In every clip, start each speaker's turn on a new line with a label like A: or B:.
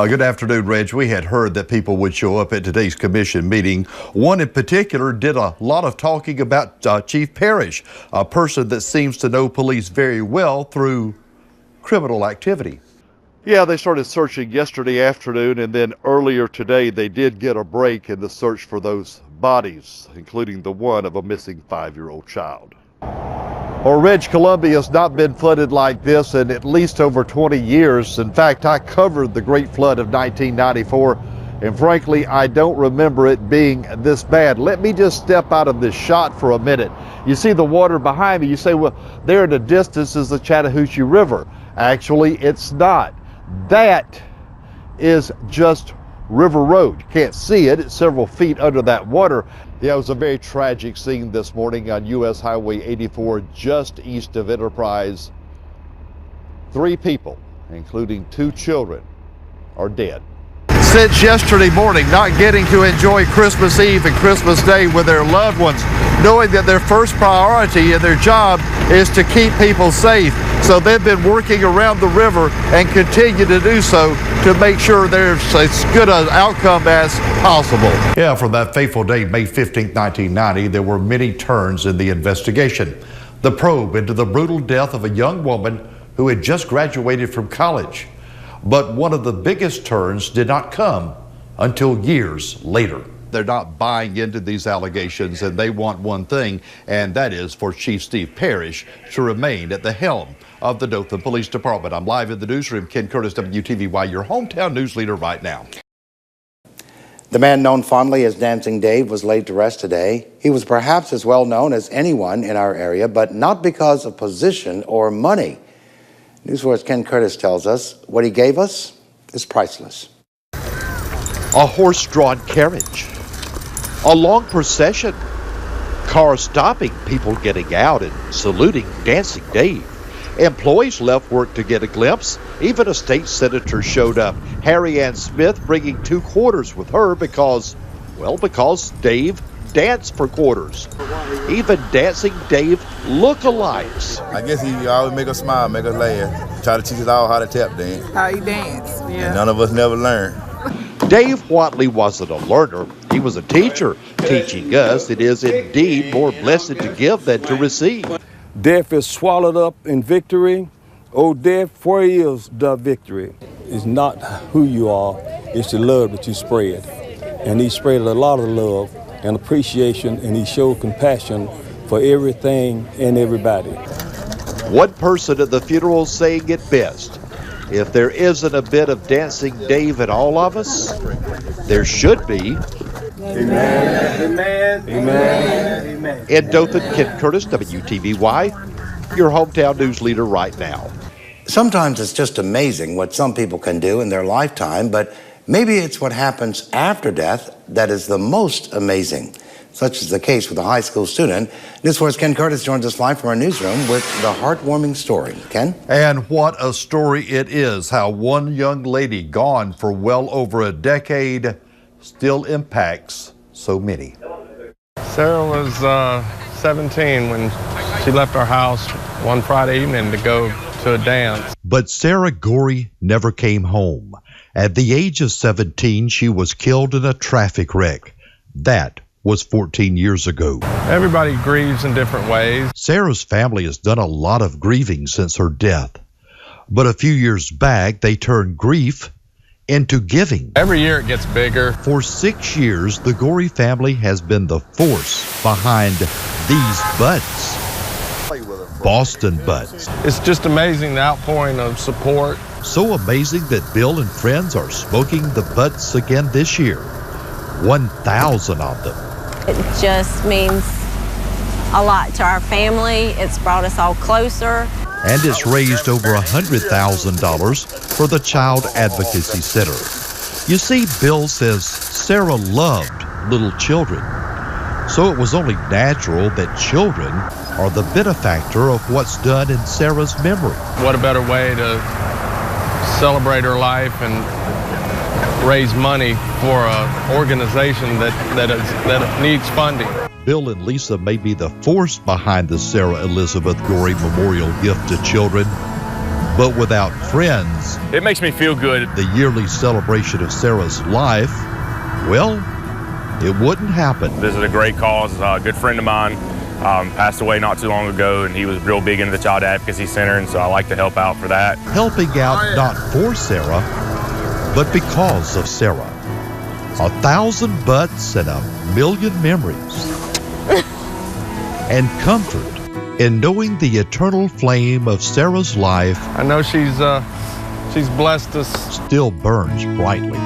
A: Good afternoon, Reg. We had heard that people would show up at today's commission meeting. One in particular did a lot of talking about Chief Parrish, a person that seems to know police very well through criminal activity. Yeah, they started searching yesterday afternoon, and then earlier today they did get a break in the search for those bodies, including the one of a missing 5-year-old child. Well, Reg, Columbia has not been flooded like this in at least over 20 years. In fact, I covered the Great Flood of 1994, and frankly, I don't remember it being this bad. Let me just step out of this shot for a minute. You see the water behind me. You say, well, there in the distance is the Chattahoochee River. Actually, it's not. That is just River Road. You can't see it. It's several feet under that water. Yeah, it was a very tragic scene this morning on U.S. Highway 84, just east of Enterprise. 3 people, including 2 children, are dead. Since yesterday morning, not getting to enjoy Christmas Eve and Christmas Day with their loved ones, knowing that their first priority in their job is to keep people safe. So they've been working around the river and continue to do so to make sure there's as good an outcome as possible. Yeah, from that fateful day, May 15, 1990, there were many turns in the investigation. The probe into the brutal death of a young woman who had just graduated from college. But one of the biggest turns did not come until years later. They're not buying into these allegations, and they want one thing, and that is for Chief Steve Parrish to remain at the helm of the Dothan Police Department. I'm live in the newsroom. Ken Curtis, WTVY, your hometown news leader right now.
B: The man known fondly as Dancing Dave was laid to rest today. He was perhaps as well known as anyone in our area, but not because of position or money. News 4's Ken Curtis tells us what he gave us is priceless.
A: A horse-drawn carriage, a long procession, cars stopping, people getting out and saluting Dancing Dave. Employees left work to get a glimpse. Even a state senator showed up, Harry Ann Smith, bringing 2 quarters with her because Dave danced for quarters. Even Dancing Dave lookalikes.
C: I guess he always make us smile, make us laugh. Try to teach us all how to tap dance.
D: How he dance, yeah.
C: And none of us never learned.
A: Dave Watley wasn't a learner. He was a teacher, teaching us it is indeed more blessed to give than to receive.
E: Death is swallowed up in victory. Oh, death, where is the victory? It's not who you are, it's the love that you spread. And he spread a lot of love and appreciation, and he showed compassion for everything and everybody.
A: One person at the funeral saying it best: if there isn't a bit of Dancing Dave in all of us, there should be.
E: Amen. Amen. Amen. Amen.
A: In Dothan, Ken Curtis, WTVY, your hometown news leader right now.
B: Sometimes it's just amazing what some people can do in their lifetime, but maybe it's what happens after death that is the most amazing. Such is the case with a high school student. News 4's Ken Curtis joins us live from our newsroom with the heartwarming story. Ken?
A: And what a story it is, how one young lady gone for well over a decade still impacts so many.
F: Sarah was 17 when she left our house one Friday evening to go to a dance.
A: But Sarah Gorey never came home. At the age of 17, she was killed in a traffic wreck. That was 14 years ago.
F: Everybody grieves in different ways.
A: Sarah's family has done a lot of grieving since her death. But a few years back, they turned grief into giving.
F: Every year it gets bigger.
A: For 6 years, the Gorey family has been the force behind these butts. Boston butts.
F: It's just amazing the outpouring of support.
A: So amazing that Bill and friends are smoking the butts again this year. 1,000 of them.
G: It just means a lot to our family. It's brought us all closer.
A: And it's raised over $100,000 for the Child Advocacy Center. You see, Bill says Sarah loved little children. So it was only natural that children are the benefactor of what's done in Sarah's memory.
F: What a better way to celebrate her life and raise money for an organization that needs funding.
A: Bill and Lisa may be the force behind the Sarah Elizabeth Gorey Memorial Gift to Children, But without friends,
D: it makes me feel good.
A: The yearly celebration of Sarah's life, well, it wouldn't happen.
D: This is a great cause. A good friend of mine passed away not too long ago, and he was real big into the Child Advocacy Center, and so I like to help out for that.
A: Helping out not for Sarah, but because of Sarah. 1,000 butts and 1,000,000 memories. And comfort in knowing the eternal flame of Sarah's life,
F: I know she's blessed us,
A: still burns brightly.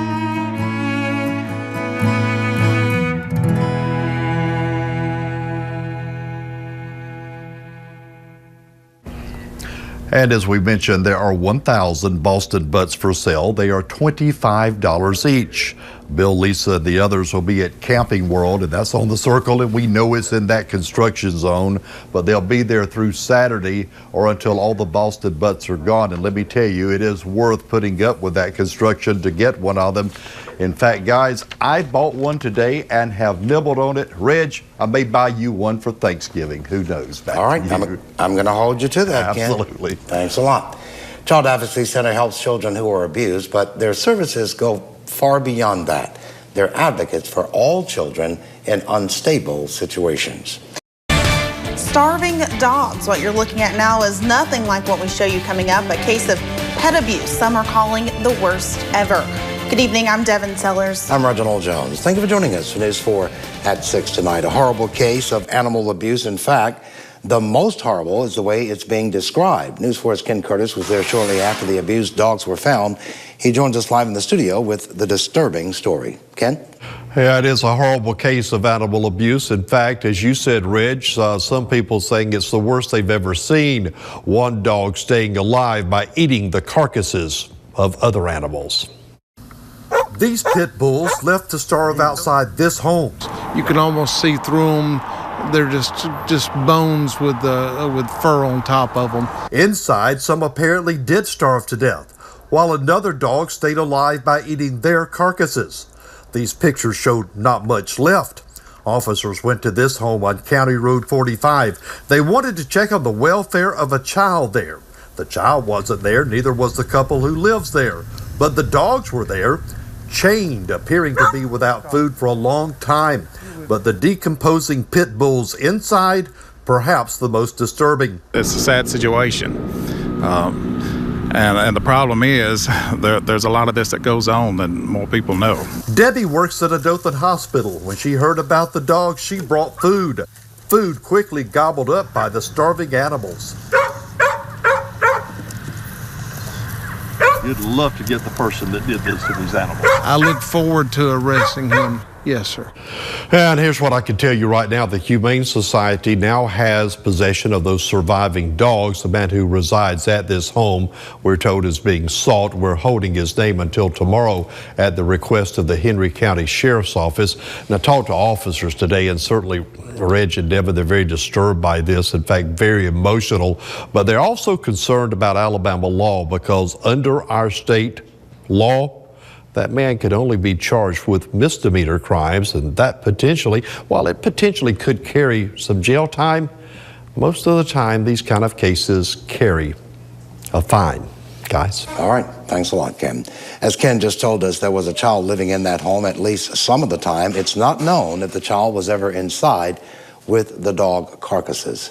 A: And as we mentioned, there are 1,000 Boston butts for sale. They are $25 each. Bill, Lisa, and the others will be at Camping World, and that's on the Circle, and we know it's in that construction zone, but they'll be there through Saturday or until all the Boston butts are gone. And let me tell you, it is worth putting up with that construction to get one of them. In fact, guys, I bought one today and have nibbled on it. Reg, I may buy you one for Thanksgiving. Who knows?
B: All right, I'm going to hold you to that, Ken.
A: Absolutely.
B: Thanks a lot. Child Advocacy Center helps children who are abused, but their services go far beyond that. They're advocates for all children in unstable situations.
H: Starving dogs. What you're looking at now is nothing like what we show you coming up. A case of pet abuse. Some are calling the worst ever. Good evening, I'm Devin Sellers.
B: I'm Reginald Jones. Thank you for joining us for News 4 at 6 tonight. A horrible case of animal abuse. In fact, the most horrible is the way it's being described. News 4's Ken Curtis was there shortly after the abused dogs were found. He joins us live in the studio with the disturbing story. Ken?
A: Yeah, it is a horrible case of animal abuse. In fact, as you said, Reg, some people saying it's the worst they've ever seen. One dog staying alive by eating the carcasses of other animals. These pit bulls left to starve outside this home.
I: You can almost see through them. They're just bones with fur on top of them.
A: Inside, some apparently did starve to death, while another dog stayed alive by eating their carcasses. These pictures showed not much left. Officers went to this home on County Road 45. They wanted to check on the welfare of a child there. The child wasn't there, neither was the couple who lives there. But the dogs were there, chained, appearing to be without food for a long time. But the decomposing pit bulls inside, perhaps the most disturbing.
J: It's a sad situation. And the problem is there's a lot of this that goes on than more people know.
A: Debbie works at a Dothan hospital. When she heard about the dogs, she brought food. Food quickly gobbled up by the starving animals. You'd love to get the person that did this to these animals.
I: I look forward to arresting him. Yes, sir.
A: And here's what I can tell you right now. The Humane Society now has possession of those surviving dogs. The man who resides at this home, we're told, is being sought. We're holding his name until tomorrow at the request of the Henry County Sheriff's Office. And I talked to officers today, and certainly Reg and Devin, they're very disturbed by this, in fact, very emotional. But they're also concerned about Alabama law, because under our state law, that man could only be charged with misdemeanor crimes, and that potentially, while it potentially could carry some jail time, most of the time these kind of cases carry a fine. Guys.
B: All right. Thanks a lot, Ken. As Ken just told us, there was a child living in that home at least some of the time. It's not known if the child was ever inside with the dog carcasses.